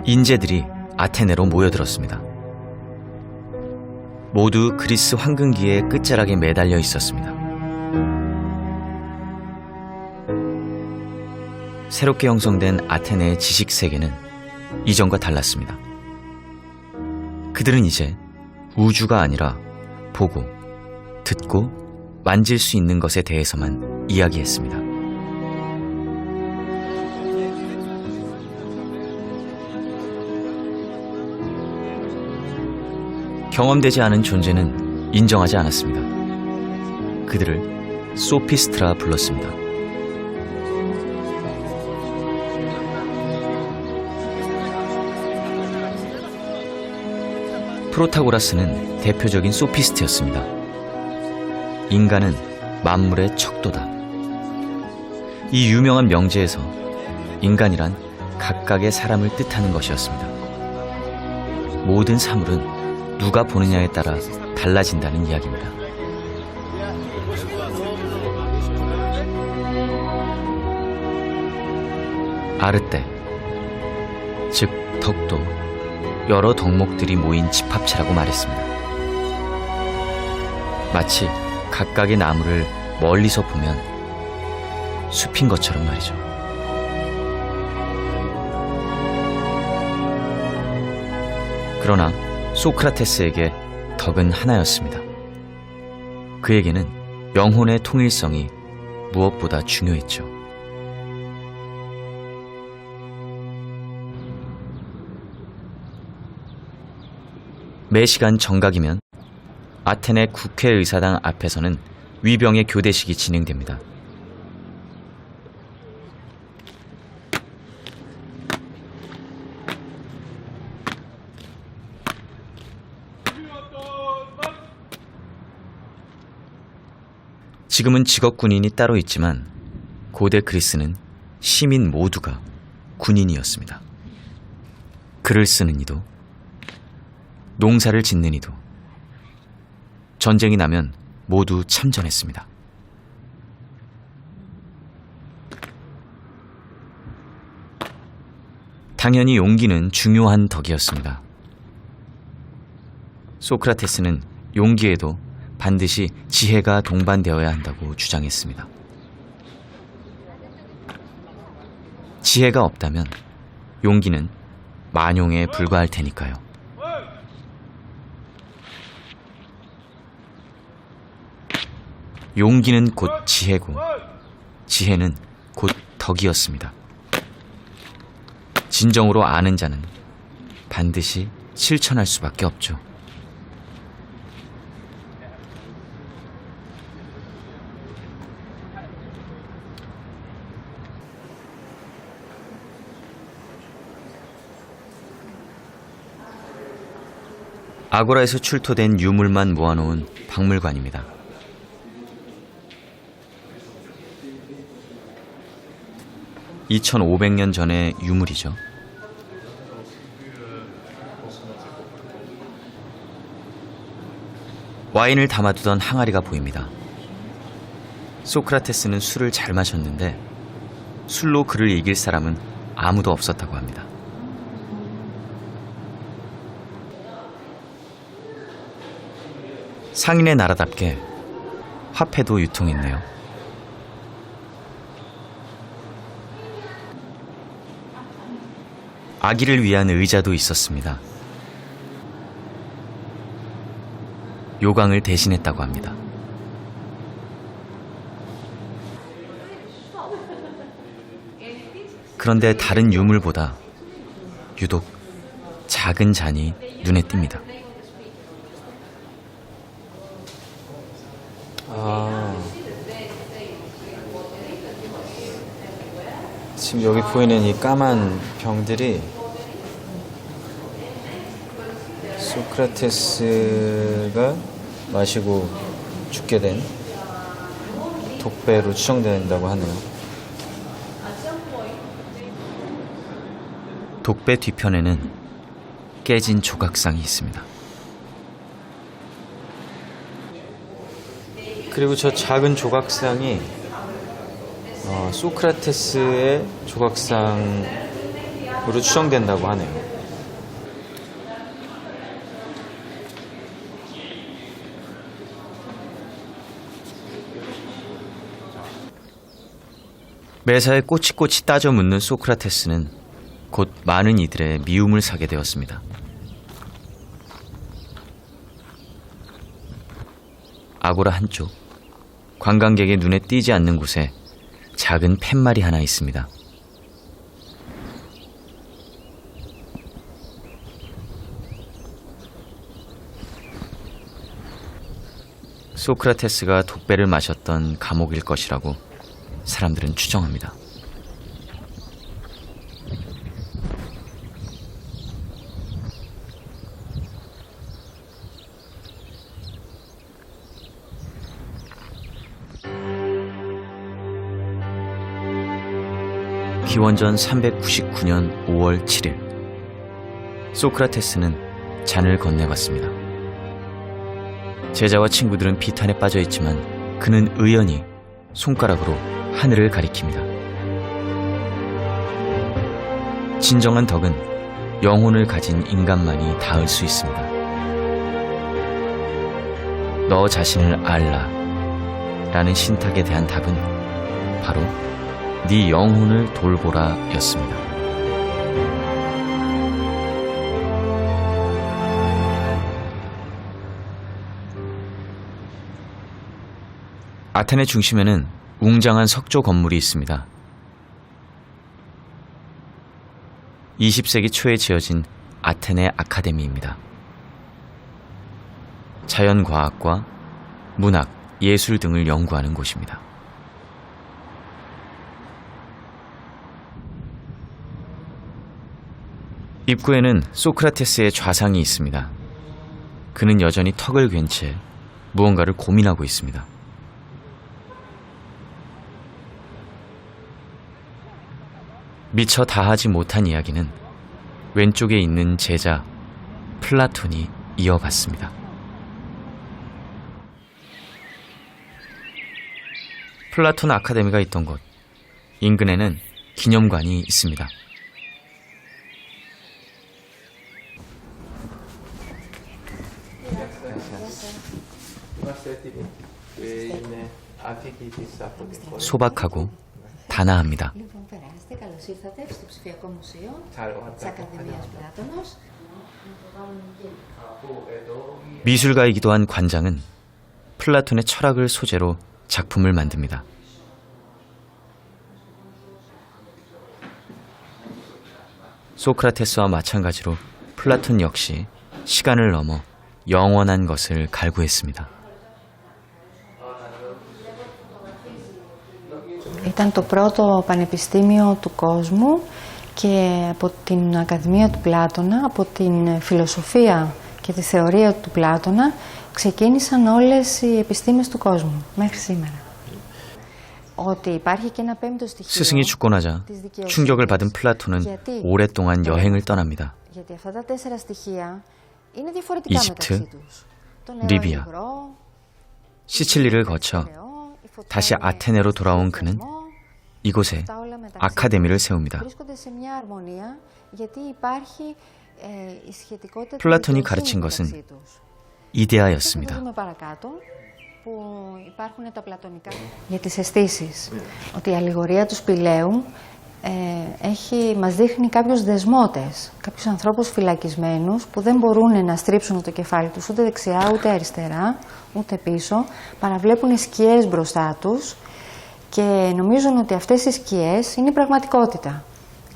인재들이 아테네로 모여들었습니다. 모두 그리스 황금기의 끝자락에 매달려 있었습니다. 새롭게 형성된 아테네의 지식 세계는 이전과 달랐습니다. 그들은 이제 우주가 아니라 보고, 듣고, 만질 수 있는 것에 대해서만 이야기했습니다. 경험되지 않은 존재는 인정하지 않았습니다. 그들을 소피스트라 불렀습니다. 프로타고라스는 대표적인 소피스트였습니다. 인간은 만물의 척도다. 이 유명한 명제에서 인간이란 각각의 사람을 뜻하는 것이었습니다. 모든 사물은 누가 보느냐에 따라 달라진다는 이야기입니다. 아르떼, 즉 덕도 여러 덕목들이 모인 집합체라고 말했습니다. 마치 각각의 나무를 멀리서 보면 숲인 것처럼 말이죠. 그러나 소크라테스에게 덕은 하나였습니다. 그에게는 영혼의 통일성이 무엇보다 중요했죠. 매시간 정각이면 아테네 국회의사당 앞에서는 위병의 교대식이 진행됩니다. 지금은 직업 군인이 따로 있지만 고대 그리스는 시민 모두가 군인이었습니다. 글을 쓰는 이도, 농사를 짓는 이도, 전쟁이 나면 모두 참전했습니다. 당연히 용기는 중요한 덕이었습니다. 소크라테스는 용기에도 반드시 지혜가 동반되어야 한다고 주장했습니다. 지혜가 없다면 용기는 만용에 불과할 테니까요. 용기는 곧 지혜고, 지혜는 곧 덕이었습니다. 진정으로 아는 자는 반드시 실천할 수밖에 없죠. 아고라에서 출토된 유물만 모아놓은 박물관입니다. (2500년) 전의 유물이죠. 와인을 담아두던 항아리가 보입니다. 소크라테스는 술을 잘 마셨는데 술로 그를 이길 사람은 아무도 없었다고 합니다. 상인의 나라답게 화폐도 유통했네요. 아기를 위한 의자도 있었습니다. 요강을 대신했다고 합니다. 그런데 다른 유물보다 유독 작은 잔이 눈에 띕니다. 지금 여기 보이는 이 까만 병들이 소크라테스가 마시고 죽게 된 독배로 추정된다고 하네요. 독배 뒤편에는 깨진 조각상이 있습니다. 그리고 저 작은 조각상이 소크라테스의 조각상으로 추정된다고 하네요. 매사에 꼬치꼬치 따져 묻는 소크라테스는 곧 많은 이들의 미움을 사게 되었습니다. 아고라 한쪽, 관광객의 눈에 띄지 않는 곳에 작은 팻말이 하나 있습니다. 소크라테스가 독배를 마셨던 감옥일 것이라고 사람들은 추정합니다. 기원전 399년 5월 7일, 소크라테스는 잔을 건네봤습니다. 제자와 친구들은 비탄에 빠져 있지만 그는 의연히 손가락으로 하늘을 가리킵니다. 진정한 덕은 영혼을 가진 인간만이 닿을 수 있습니다. 너 자신을 알라 라는 신탁에 대한 답은 바로 네 영혼을 돌보라 였습니다. 아테네 중심에는 웅장한 석조 건물이 있습니다. 20세기 초에 지어진 아테네 아카데미입니다. 자연과학과 문학, 예술 등을 연구하는 곳입니다. 입구에는 소크라테스의 좌상이 있습니다. 그는 여전히 턱을 괜 채 무언가를 고민하고 있습니다. 미처 다하지 못한 이야기는 왼쪽에 있는 제자 플라톤이 이어갔습니다. 플라톤 아카데미가 있던 곳, 인근에는 기념관이 있습니다. 소박하고 단아합니다. Καλώς ήρθατε στο ψηφιακό μουσείο της Ακαδημίας Πλάτωνος. 미술가이기도 한 관장은 플라톤의 철학을 소재로 작품을 만듭니다. 소크라테스와 마찬가지로 플라톤 역시 시간을 넘어 영원한 것을 갈구했습니다. Ήταν το πρώτο πανεπιστήμιο του κόσμου και από την Ακαδημία του Πλάτωνα, από την φιλοσοφία και τη θεωρία του Πλάτωνα ξεκίνησαν όλες οι επιστήμες του κόσμου μέχρι σήμερα. Ότι υπάρχει και ένα πέμπτο στοιχείο. 스승이 죽고 나자 충격을 받은 플라톤은 오랫동안 여행을 떠납니다. Γιατί αυτά τα 4 στοιχεία είναι διαφορετικά μεταξύ τους. 리비아, 시칠리를 거쳐 다시 아테네로 돌아온 그는 이곳에 아카데미를 세웁니다. 플라톤이 가르친 것은 이데아였습니다. Για τις αισθήσεις, ότι η αλληγορία του σπηλαίου μας δείχνει κάποιους δεσμότες, κάποιους ανθρώπους φυλακισμένους που δεν μπορούν να στρίψουν το κεφάλι τους ούτε δεξιά ούτε αριστερά ούτε πίσω, παραβλέπουν σκιές μπροστά τους και νομίζουν ότι αυτές οι σκιές είναι η πραγματικότητα.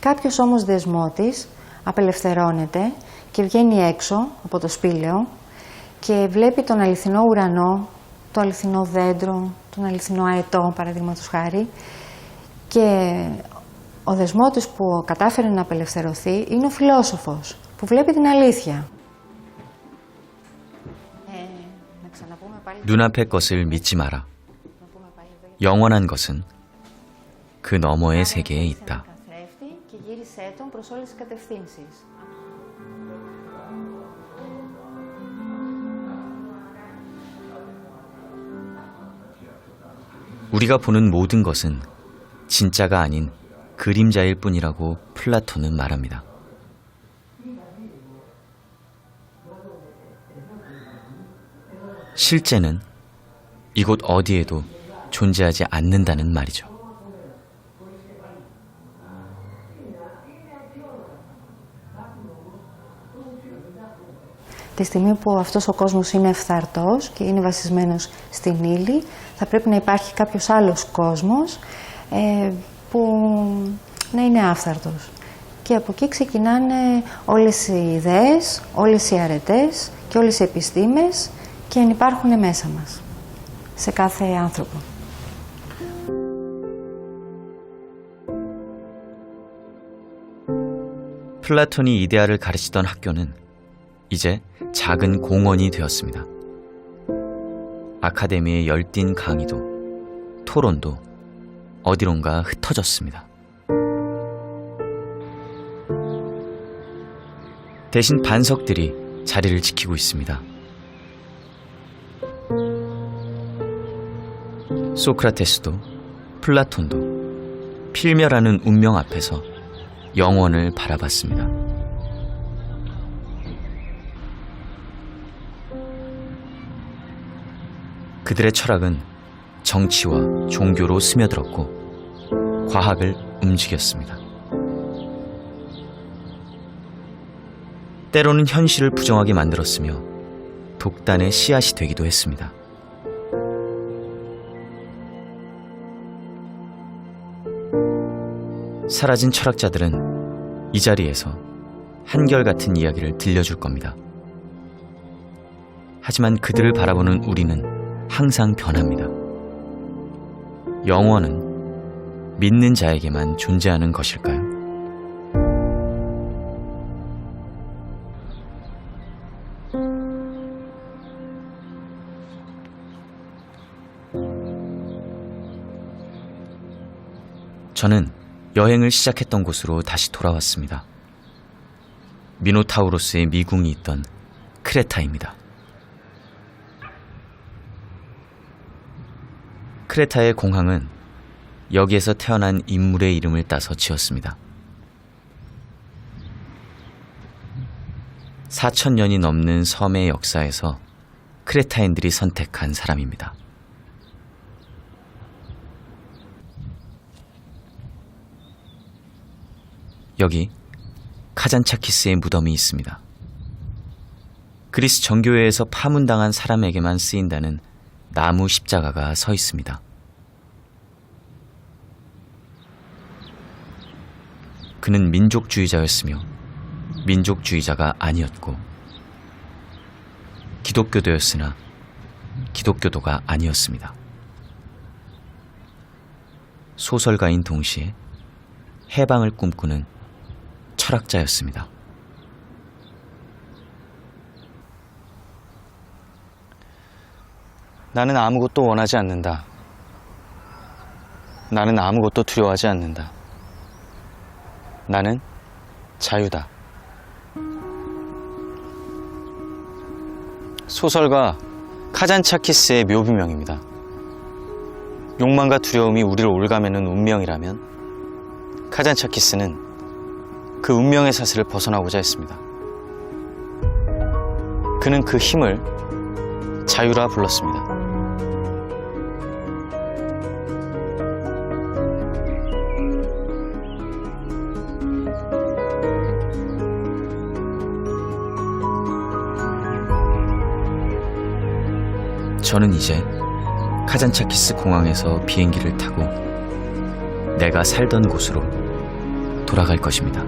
Κάποιος όμως δεσμότης απελευθερώνεται και βγαίνει έξω από το σπήλαιο και βλέπει τον αληθινό ουρανό, το αληθινό δέντρο, τον αληθινό αετό, παραδείγματος χάρη, και ο δεσμότης που κατάφερε να απελευθερωθεί είναι ο φιλόσοφος που βλέπει την αλήθεια. 눈앞의 것을 믿지 마라. 영원한 것은 그 너머의 세계에 있다. Και γύρισέ τον προς όλες τις κατευθύνσεις. 우리가 보는 모든 것은 진짜가 아닌 그림자일 뿐이라고 플라톤은 말합니다. 실제는 이곳 어디에도 존재하지 않는다는 말이죠. Τη στιγμή που αυτός ο κόσμος είναι ευθαρτός και είναι βασισμένος στην ύλη, θα πρέπει να υπάρχει κάποιος άλλος κόσμος που να είναι άφθαρτος. Και από εκεί ξεκινάνε όλες οι ιδέες, όλες οι αρετές και όλες οι επιστήμες και υπάρχουν μέσα μας, σε κάθε άνθρωπο. 플라톤이 이데아를 가르치던 학교는 이제 작은 공원이 되었습니다. 아카데미의 열띤 강의도, 토론도 어디론가 흩어졌습니다. 대신 반석들이 자리를 지키고 있습니다. 소크라테스도 플라톤도 필멸하는 운명 앞에서 영원을 바라봤습니다. 그들의 철학은 정치와 종교로 스며들었고 과학을 움직였습니다. 때로는 현실을 부정하게 만들었으며 독단의 씨앗이 되기도 했습니다. 사라진 철학자들은 이 자리에서 한결같은 이야기를 들려줄 겁니다. 하지만 그들을 바라보는 우리는 항상 변합니다. 영원은 믿는 자에게만 존재하는 것일까요? 저는 여행을 시작했던 곳으로 다시 돌아왔습니다. 미노타우로스의 미궁이 있던 크레타입니다. 크레타의 공항은 여기에서 태어난 인물의 이름을 따서 지었습니다. 4,000년이 넘는 섬의 역사에서 크레타인들이 선택한 사람입니다. 여기 카잔차키스의 무덤이 있습니다. 그리스 정교회에서 파문당한 사람에게만 쓰인다는 나무 십자가가 서 있습니다. 그는 민족주의자였으며 민족주의자가 아니었고 기독교도였으나 기독교도가 아니었습니다. 소설가인 동시에 해방을 꿈꾸는 철학자였습니다. 나는 아무것도 원하지 않는다. 나는 아무것도 두려워하지 않는다. 나는 자유다. 소설가 카잔차키스의 묘비명입니다. 욕망과 두려움이 우리를 올가매는 운명이라면 카잔차키스는 그 운명의 사슬을 벗어나고자 했습니다. 그는 그 힘을 자유라 불렀습니다. 저는 이제 카잔차키스 공항에서 비행기를 타고 내가 살던 곳으로 돌아갈 것입니다.